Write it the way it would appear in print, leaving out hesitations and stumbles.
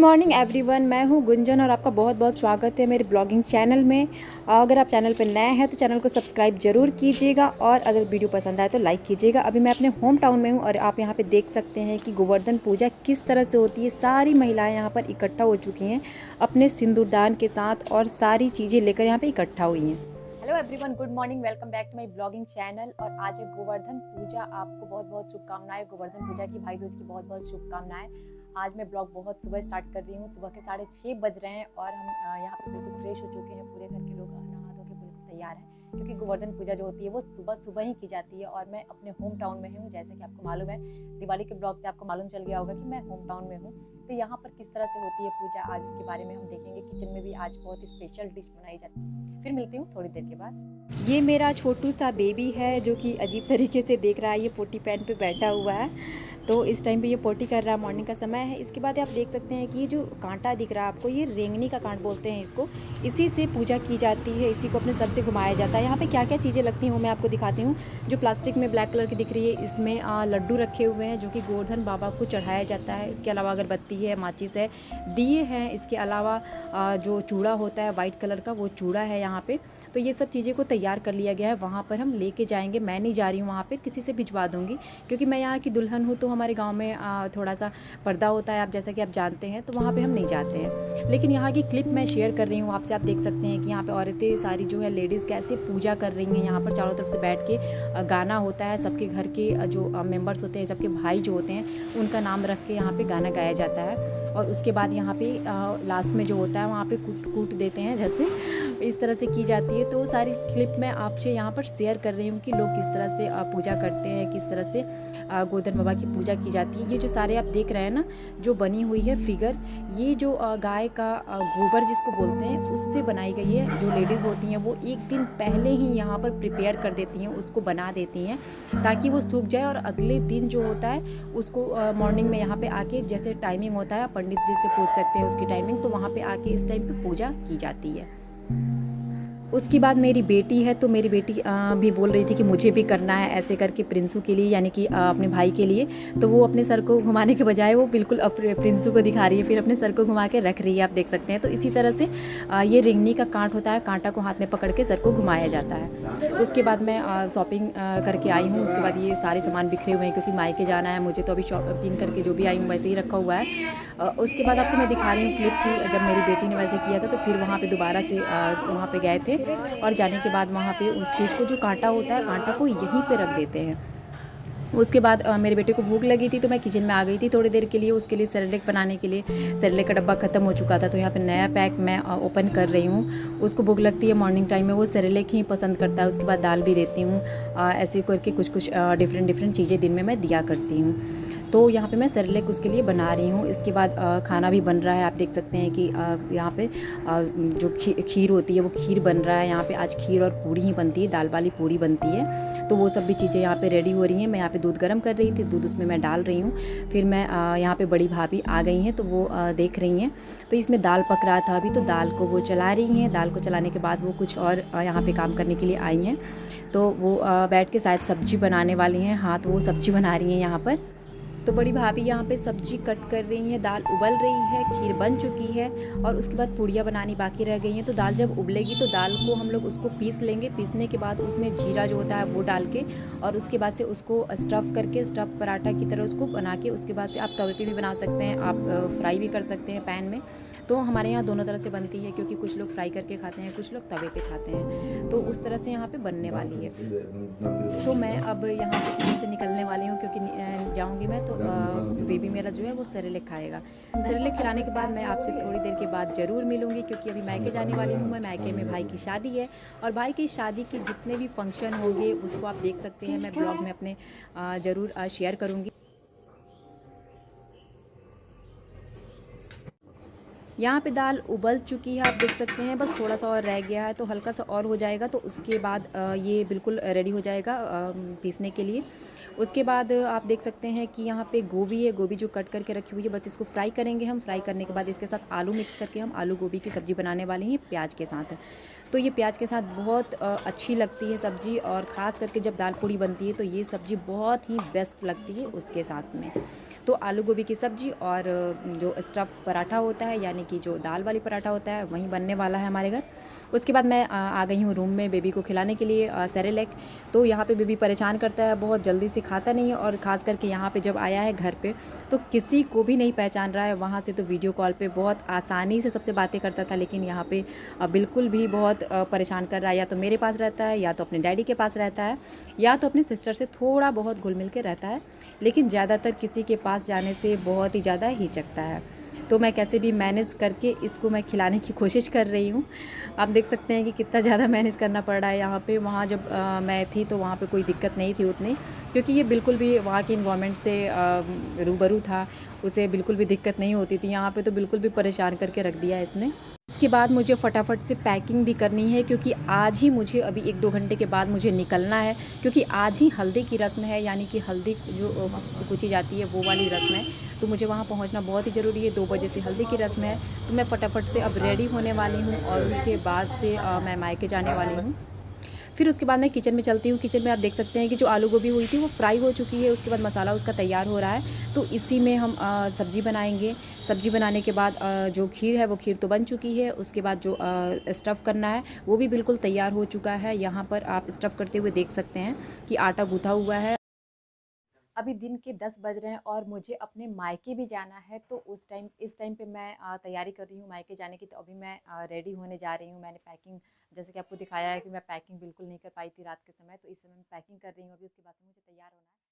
Morning everyone, मैं हूं गुंजन और आपका बहुत बहुत स्वागत है मेरे ब्लॉगिंग चैनल में। अगर आप चैनल पर नए हैं तो चैनल को सब्सक्राइब जरूर कीजिएगा और अगर वीडियो पसंद आए तो लाइक कीजिएगा। अभी मैं अपने होम टाउन में हूं और आप यहां पे देख सकते हैं कि गोवर्धन पूजा किस तरह से होती है। सारी महिलाएं यहां पर इकट्ठा हो चुकी हैं अपने सिंदूरदान के साथ और सारी चीज़ें लेकर यहाँ पर इकट्ठा हुई हैं। Hello everyone, good morning, welcome back to my blogging channel. और आज है गोवर्धन पूजा, आपको बहुत बहुत शुभकामनाएं। गोवर्धन पूजा की, भाई दूज की बहुत बहुत शुभकामनाएं। आज मैं ब्लॉग बहुत सुबह स्टार्ट कर रही हूँ। सुबह के 6:30 बज रहे हैं और हम यहाँ पे बिल्कुल फ्रेश हो चुके हैं। पूरे घर के लोग नहा धो के बिल्कुल तैयार हैं क्योंकि गोवर्धन पूजा जो होती है वो सुबह सुबह ही की जाती है। और मैं अपने होम टाउन में हूँ। जैसे कि आपको मालूम है, दिवाली के ब्लॉग से आपको मालूम चल गया होगा कि मैं होम टाउन में हूँ। तो यहाँ पर किस तरह से होती है पूजा, आज उसके बारे में हम देखेंगे। किचन में भी आज बहुत ही स्पेशल डिश बनाई जाती है। फिर मिलती हूँ थोड़ी देर के बाद। ये मेरा छोटू सा बेबी है जो कि अजीब तरीके से देख रहा है। ये पोटी पैंट पे बैठा हुआ है, तो इस टाइम पे ये पोटी कर रहा है। मॉर्निंग का समय है। इसके बाद आप देख सकते हैं कि ये जो कांटा दिख रहा है आपको, ये रेंगनी का कांट बोलते हैं इसको। इसी से पूजा की जाती है, इसी को अपने सर से घुमाया जाता है। यहाँ पे क्या क्या चीज़ें लगती हैं वो मैं आपको दिखाती हूँ। जो प्लास्टिक में ब्लैक कलर की दिख रही है, इसमें लड्डू रखे हुए हैं जो कि गोवर्धन बाबा को चढ़ाया जाता है। इसके अलावा अगरबत्ती है, माचिस है, दिए हैं। इसके अलावा जो चूड़ा होता है वाइट कलर का, वो चूड़ा है यहाँ पे। तो ये सब चीज़ें को तैयार कर लिया गया है। वहाँ पर हम लेके जाएंगे। मैं नहीं जा रही हूँ वहाँ पर, किसी से भिजवा दूँगी क्योंकि मैं यहाँ की दुल्हन हूँ। तो हमारे गाँव में थोड़ा सा पर्दा होता है, आप जैसा कि आप जानते हैं, तो वहाँ पे हम नहीं जाते हैं। लेकिन यहाँ की क्लिप मैं शेयर कर रही हूँ आपसे। आप देख सकते हैं कि यहाँ पे औरतें सारी जो है लेडीज़ कैसे पूजा कर रही हैं। यहाँ पर चारों तरफ से बैठ के गाना होता है। सबके घर के जो मेंबर्स होते हैं, सबके भाई जो होते हैं, उनका नाम रख के यहाँ पे गाना गाया जाता है। और उसके बाद यहाँ पे लास्ट में जो होता है वहाँ पे कूट देते हैं, जैसे इस तरह से की जाती है। तो सारी क्लिप मैं आपसे यहाँ पर शेयर कर रही हूँ कि लोग किस तरह से पूजा करते हैं, किस तरह से गोवर्धन बाबा की पूजा की जाती है। ये जो सारे आप देख रहे हैं ना, जो बनी हुई है फिगर, ये जो गाय का गोबर जिसको बोलते हैं, उससे बनाई गई है। जो लेडीज़ होती हैं वो एक दिन पहले ही यहाँ पर प्रिपेयर कर देती हैं, उसको बना देती हैं ताकि वो सूख जाए। और अगले दिन जो होता है उसको मॉर्निंग में यहाँ पे आके, जैसे टाइमिंग होता है, पंडित जी से पूछ सकते हैं उसकी टाइमिंग, तो वहाँ पे आके इस टाइम पे पूजा की जाती है। उसके बाद मेरी बेटी है, तो मेरी बेटी भी बोल रही थी कि मुझे भी करना है ऐसे करके, प्रिंसू के लिए, यानी कि अपने भाई के लिए। तो वो अपने सर को घुमाने के बजाय वो बिल्कुल प्रिंसू को दिखा रही है, फिर अपने सर को घुमा के रख रही है, आप देख सकते हैं। तो इसी तरह से ये रेंगनी का कांट होता है, कांटा को हाथ में पकड़ के सर को घुमाया जाता है। उसके बाद मैं शॉपिंग करके आई हूँ। उसके बाद ये सारे सामान बिखरे हुए हैं क्योंकि मायके जाना है मुझे, तो अभी शॉपिंग करके जो भी आई हूँ वैसे ही रखा हुआ है। उसके बाद आपको मैं दिखा रही हूँ क्लिप की, जब मेरी बेटी ने वैसे किया था तो फिर वहाँ पर दोबारा से वहाँ पर गए थे और जाने के बाद वहाँ पे उस चीज़ को, जो कांटा होता है, कांटा को यहीं पे रख देते हैं। उसके बाद मेरे बेटे को भूख लगी थी तो मैं किचन में आ गई थी थोड़ी देर के लिए। उसके लिए सेरेलैक बनाने के लिए, सेरेलैक का डब्बा ख़त्म हो चुका था तो यहाँ पे नया पैक मैं ओपन कर रही हूँ। उसको भूख लगती है मॉर्निंग टाइम में, वो सेरेलैक ही पसंद करता है। उसके बाद दाल भी देती हूँ। ऐसे करके कुछ कुछ डिफरेंट चीज़ें दिन में मैं दिया करती हूँ। तो यहाँ पे मैं सेरेलैक उसके लिए बना रही हूँ। इसके बाद खाना भी बन रहा है। आप देख सकते हैं कि यहाँ पे जो खीर होती है वो खीर बन रहा है। यहाँ पे आज खीर और पूड़ी ही बनती है, दाल वाली पूड़ी बनती है। तो वो सब भी चीज़ें यहाँ पे रेडी हो रही हैं। मैं यहाँ पे दूध गर्म कर रही थी, दूध उसमें मैं डाल रही हूँ। फिर मैं यहाँ पे बड़ी भाभी आ गई हैं तो वो देख रही हैं। तो इसमें दाल पक रहा था अभी, तो दाल को वो चला रही हैं। दाल को चलाने के बाद वो कुछ और यहाँ पे काम करने के लिए आई हैं। तो वो बैठ के शायद सब्जी बनाने वाली हैं। हाँ, तो वो सब्जी बना रही हैं यहाँ पर। तो बड़ी भाभी यहाँ पे सब्जी कट कर रही हैं, दाल उबल रही है, खीर बन चुकी है और उसके बाद पूड़ियाँ बनानी बाकी रह गई हैं। तो दाल जब उबलेगी तो दाल को हम लोग उसको पीस लेंगे। पीसने के बाद उसमें जीरा जो होता है वो डाल के, और उसके बाद से उसको स्टफ़ करके, स्टफ़ पराठा की तरह उसको बना के, उसके बाद से आप तवे पे भी बना सकते हैं, आप फ्राई भी कर सकते हैं पैन में। तो हमारे यहाँ दोनों तरह से बनती है क्योंकि कुछ लोग फ्राई करके खाते हैं, कुछ लोग तवे पे खाते हैं। तो उस तरह से यहाँ पे बनने वाली है। तो मैं अब यहाँ से निकलने वाली हूँ क्योंकि जाऊँगी मैं तो बेबी मेरा जो है वो सेरेलैक खाएगा। सेरेलैक खिलाने के बाद मैं आपसे थोड़ी देर के बाद ज़रूर मिलूँगी क्योंकि अभी मायके जाने वाली हूँ मैं। मायके में भाई की शादी है और भाई की शादी के जितने भी फंक्शन होंगे उसको आप देख सकते हैं। मैं ब्लॉग में अपने ज़रूर शेयर करूँगी। यहाँ पे दाल उबल चुकी है, आप देख सकते हैं। बस थोड़ा सा और रह गया है, तो हल्का सा और हो जाएगा तो उसके बाद ये बिल्कुल रेडी हो जाएगा पीसने के लिए। उसके बाद आप देख सकते हैं कि यहाँ पे गोभी है, गोभी जो कट करके रखी हुई है। बस इसको फ्राई करेंगे हम। फ्राई करने के बाद इसके साथ आलू मिक्स करके हम आलू गोभी की सब्ज़ी बनाने वाले हैं प्याज के साथ। तो ये प्याज के साथ बहुत अच्छी लगती है सब्ज़ी, और ख़ास करके जब दाल पूड़ी बनती है तो ये सब्ज़ी बहुत ही बेस्ट लगती है उसके साथ में। तो आलू गोभी की सब्ज़ी और जो स्टफ़ पराठा होता है, यानी कि जो दाल वाली पराठा होता है, वही बनने वाला है हमारे घर। उसके बाद मैं आ गई हूँ रूम में बेबी को खिलाने के लिए सेरेलैक। तो यहाँ पे बेबी परेशान करता है, बहुत जल्दी से खाता नहीं है, और ख़ास करके यहाँ पे जब आया है घर पे तो किसी को भी नहीं पहचान रहा है। वहाँ से तो वीडियो कॉल पे बहुत आसानी से सबसे बातें करता था, लेकिन यहाँ पे बिल्कुल भी बहुत परेशान कर रहा है। या तो मेरे पास रहता है, या तो अपने डैडी के पास रहता है, या तो अपनी सिस्टर से थोड़ा बहुत घुल मिल के रहता है, लेकिन ज़्यादातर किसी के पास जाने से बहुत ही ज़्यादा हिचकता है। तो मैं कैसे भी मैनेज करके इसको मैं खिलाने की कोशिश कर रही हूँ। आप देख सकते हैं कि कितना ज़्यादा मैनेज करना पड़ रहा है यहाँ पे। वहाँ जब मैं थी तो वहाँ पे कोई दिक्कत नहीं थी उतनी, क्योंकि ये बिल्कुल भी वहाँ के इन्वायरमेंट से रूबरू था, उसे बिल्कुल भी दिक्कत नहीं होती थी। यहाँ पे तो बिल्कुल भी परेशान करके रख दिया है इसने। इसके बाद मुझे फटाफट से पैकिंग भी करनी है, क्योंकि आज ही मुझे अभी 1-2 घंटे के बाद मुझे निकलना है, क्योंकि आज ही हल्दी की रस्म है, यानी कि हल्दी जो पूछी जाती है वो वाली रस्म है। तो मुझे वहाँ पहुँचना बहुत ही ज़रूरी है। 2 बजे से हल्दी की रस्म है, तो मैं फटाफट से अब रेडी होने वाली हूँ, और उसके बाद से मैं मायके जाने वाली हूँ। फिर उसके बाद मैं किचन में चलती हूँ। किचन में आप देख सकते हैं कि जो आलू गोभी हुई थी वो फ्राई हो चुकी है। उसके बाद मसाला उसका तैयार हो रहा है, तो इसी में हम सब्ज़ी बनाएंगे। सब्ज़ी बनाने के बाद जो खीर है वो खीर तो बन चुकी है। उसके बाद जो स्टफ़ करना है वो भी बिल्कुल तैयार हो चुका है। यहाँ पर आप स्टफ़ करते हुए देख सकते हैं कि आटा गूँथा हुआ है। अभी दिन के 10 बज रहे हैं और मुझे अपने मायके भी जाना है, तो इस टाइम पे मैं तैयारी कर रही हूँ मायके जाने की। तो अभी मैं रेडी होने जा रही हूँ। मैंने पैकिंग, जैसे कि आपको दिखाया है कि मैं पैकिंग बिल्कुल नहीं कर पाई थी रात के समय, तो इस समय मैं पैकिंग कर रही हूँ। अभी उसके बाद से मुझे तैयार होना है।